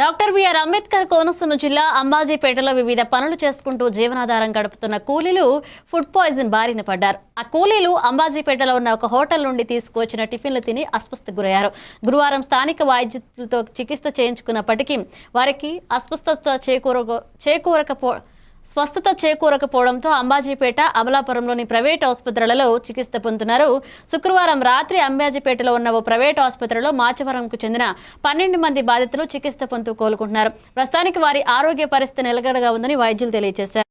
Doctor BR Ambedkar Konaseema జిల్లా అంబాజీపేటలో వివిధ పనులు చేసుకుంటూ జీవనాధారం గడుపుతున్న కూలీలు ఫుడ్ పాయిజన్ బారిన పడ్డారు. ఆ కూలీలు అంబాజీపేటలో ఉన్న ఒక హోటల్ నుండి తీసుకువచ్చిన టిఫిన్లు తిని అస్వస్థకు గురయ్యారు. గురువారం స్థానిక వైద్యులతో చికిత్స చేయించుకున్నప్పటికీ వారికి స్వస్థత చేకూరకపోవడంతో అంబాజీపేట, అమలాపురంలోని ప్రైవేట్ ఆసుపత్రులలో చికిత్స పొందుతున్నారు. శుక్రవారం రాత్రి అంబాజీపేటలో ఉన్న ఓ ప్రైవేట్ ఆసుపత్రిలో మాచవరంకు చెందిన 12 మంది బాధితులు చికిత్స పొందుతూ కోలుకుంటున్నారు. ప్రస్తుతానికి వారి ఆరోగ్య పరిస్థితి నిలకడగా ఉందని వైద్యులు తెలియజేశారు.